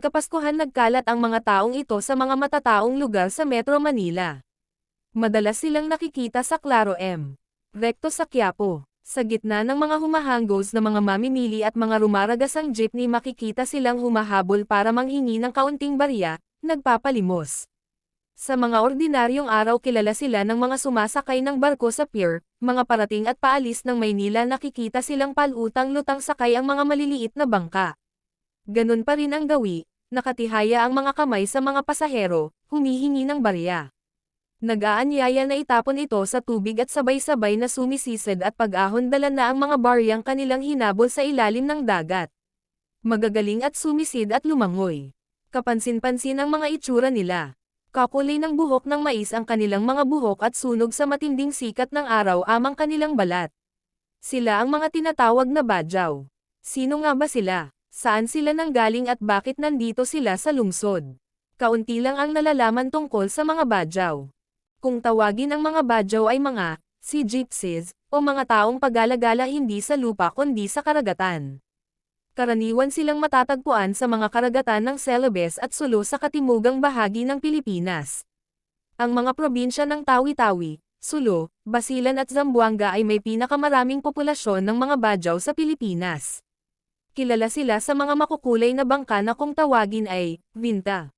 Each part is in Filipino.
Kapaskuhan nagkalat ang mga taong ito sa mga matataong lugar sa Metro Manila. Madalas silang nakikita sa Claro M. Recto sa Quiapo. Sa gitna ng mga humahanggos na mga mamimili at mga rumaragasang jeepney, makikita silang humahabol para manghingi ng kaunting barya, nagpapalimos. Sa mga ordinaryong araw kilala sila ng mga sumasakay ng barko sa pier, mga parating at paalis ng Maynila, nakikita silang palutang-lutang sakay ang mga maliliit na bangka. Ganun pa rin ang gawi, nakatihaya ang mga kamay sa mga pasahero, humihingi ng barya. Nag-aanyaya na itapon ito sa tubig at sabay-sabay na sumisisid at pag-ahon dala na ang mga baryang kanilang hinabol sa ilalim ng dagat. Magagaling at sumisid at lumangoy. Kapansin-pansin ang mga itsura nila. Kakulay ng buhok ng mais ang kanilang mga buhok at sunog sa matinding sikat ng araw amang kanilang balat. Sila ang mga tinatawag na badyaw. Sino nga ba sila? Saan sila nanggaling at bakit nandito sila sa lungsod? Kaunti lang ang nalalaman tungkol sa mga badyaw. Kung tawagin ang mga badyaw ay mga sea gypsies, o mga taong pag-alagala hindi sa lupa kundi sa karagatan. Karaniwan silang matatagpuan sa mga karagatan ng Celebes at Sulu sa katimugang bahagi ng Pilipinas. Ang mga probinsya ng Tawi-Tawi, Sulu, Basilan at Zamboanga ay may pinakamaraming populasyon ng mga badyaw sa Pilipinas. Kilala sila sa mga makukulay na bangka na kung tawagin ay vinta.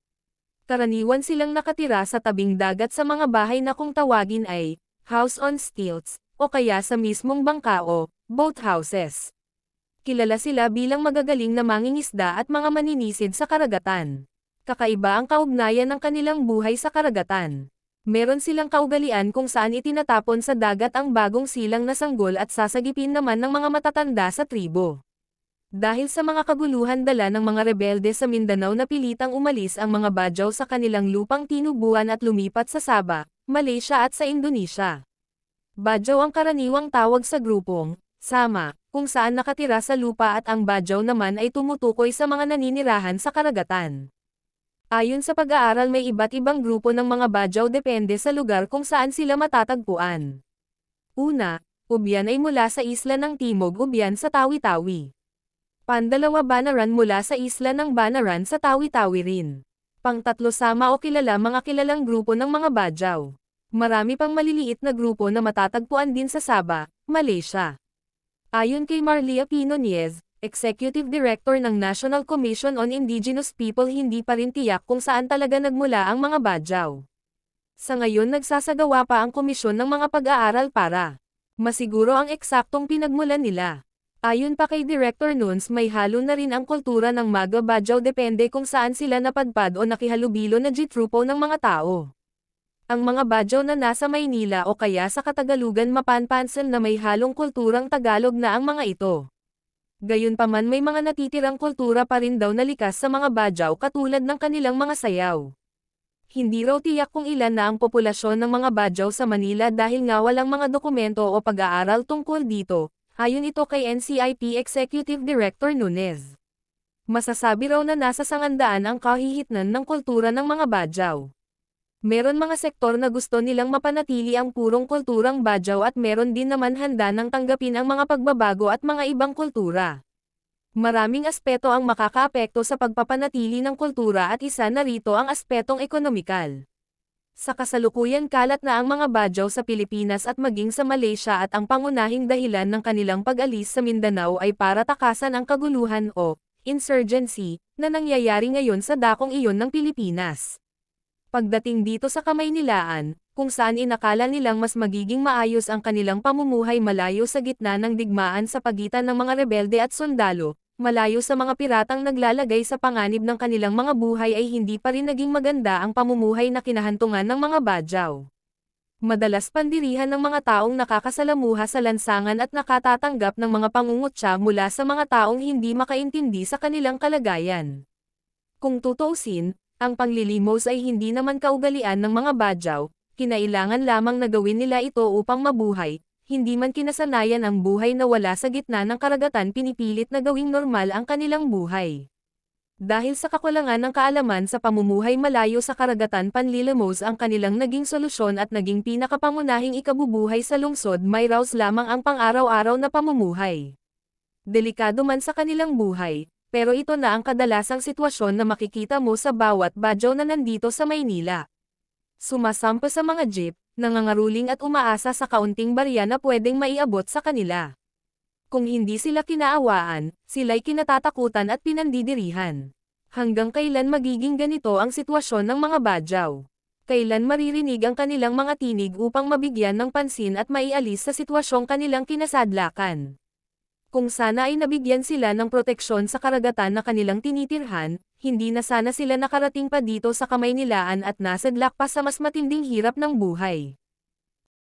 Karaniwan silang nakatira sa tabing dagat sa mga bahay na kung tawagin ay house on stilts, o kaya sa mismong bangka o boat houses. Kilala sila bilang magagaling na mangingisda at mga maninisid sa karagatan. Kakaiba ang kaugnayan ng kanilang buhay sa karagatan. Meron silang kaugalian kung saan itinatapon sa dagat ang bagong silang na sanggol at sasagipin naman ng mga matatanda sa tribo. Dahil sa mga kaguluhan dala ng mga rebelde sa Mindanao, napilitang umalis ang mga badyaw sa kanilang lupang tinubuan at lumipat sa Sabah, Malaysia at sa Indonesia. Badyaw ang karaniwang tawag sa grupong sama, kung saan nakatira sa lupa at ang badyaw naman ay tumutukoy sa mga naninirahan sa karagatan. Ayon sa pag-aaral, may iba't ibang grupo ng mga badyaw depende sa lugar kung saan sila matatagpuan. Una, ubyan ay mula sa isla ng Timog, ubyan sa Tawi-Tawi. Pandalawa, Banaran mula sa isla ng Banaran sa Tawi-Tawi rin. Pangtatlo, sama o kilala, mga kilalang grupo ng mga badyaw. Marami pang maliliit na grupo na matatagpuan din sa Sabah, Malaysia. Ayon kay Marlia P. Nunez, Executive Director ng National Commission on Indigenous People, hindi pa rin tiyak kung saan talaga nagmula ang mga badyaw. Sa ngayon nagsasagawa pa ang komisyon ng mga pag-aaral para masiguro ang eksaktong pinagmulan nila. Ayon pa kay Director Nunes, may halo na rin ang kultura ng mga badyaw, depende kung saan sila napadpad o nakihalubilo na jitrupo ng mga tao. Ang mga badyaw na nasa Maynila o kaya sa Katagalugan, mapanpansin na may halong kulturang Tagalog na ang mga ito. Gayunpaman, may mga natitirang kultura pa rin daw na likas sa mga badyaw katulad ng kanilang mga sayaw. Hindi raw tiyak kung ilan na ang populasyon ng mga badyaw sa Manila dahil nga walang mga dokumento o pag-aaral tungkol dito. Ayon ito kay NCIP Executive Director Nunez. Masasabi raw na nasa 100 ang kahihitnan ng kultura ng mga badyaw. Meron mga sektor na gusto nilang mapanatili ang purong kulturang badyaw at meron din naman handa nang tanggapin ang mga pagbabago at mga ibang kultura. Maraming aspeto ang makakaapekto sa pagpapanatili ng kultura at isa na rito ang aspetong ekonomikal. Sa kasalukuyan, kalat na ang mga badyaw sa Pilipinas at maging sa Malaysia at ang pangunahing dahilan ng kanilang pag-alis sa Mindanao ay para takasan ang kaguluhan o insurgency na nangyayari ngayon sa dakong iyon ng Pilipinas. Pagdating dito sa Kamaynilaan, kung saan inakala nilang mas magiging maayos ang kanilang pamumuhay malayo sa gitna ng digmaan sa pagitan ng mga rebelde at sundalo, malayo sa mga piratang naglalagay sa panganib ng kanilang mga buhay, ay hindi pa rin naging maganda ang pamumuhay na kinahantungan ng mga badyaw. Madalas pandirihan ng mga taong nakakasalamuha sa lansangan at nakatatanggap ng mga pangungutya mula sa mga taong hindi makaintindi sa kanilang kalagayan. Kung tutuusin, ang panglilimos ay hindi naman kaugalian ng mga badyaw, kinailangan lamang na gawin nila ito upang mabuhay. Hindi man kinasanayan ang buhay na wala sa gitna ng karagatan, pinipilit na gawing normal ang kanilang buhay. Dahil sa kakulangan ng kaalaman sa pamumuhay malayo sa karagatan, panlilimos ang kanilang naging solusyon at naging pinakapangunahing ikabubuhay sa lungsod, may raos lamang ang pang-araw-araw na pamumuhay. Delikado man sa kanilang buhay, Pero ito na ang kadalasang sitwasyon na makikita mo sa bawat badyaw na nandito sa Maynila. Sumasampa sa mga jeep, nangangaruling at umaasa sa kaunting barya na pwedeng maiabot sa kanila. Kung hindi sila kinaawaan, sila'y kinatatakutan at pinandidirihan. Hanggang kailan magiging ganito ang sitwasyon ng mga badyaw? Kailan maririnig ang kanilang mga tinig upang mabigyan ng pansin at maialis sa sitwasyong kanilang kinasadlakan? Kung sana ay nabigyan sila ng proteksyon sa karagatan na kanilang tinitirhan, hindi na sana sila nakarating pa dito sa Kamaynilaan at nasadlak pa sa mas matinding hirap ng buhay.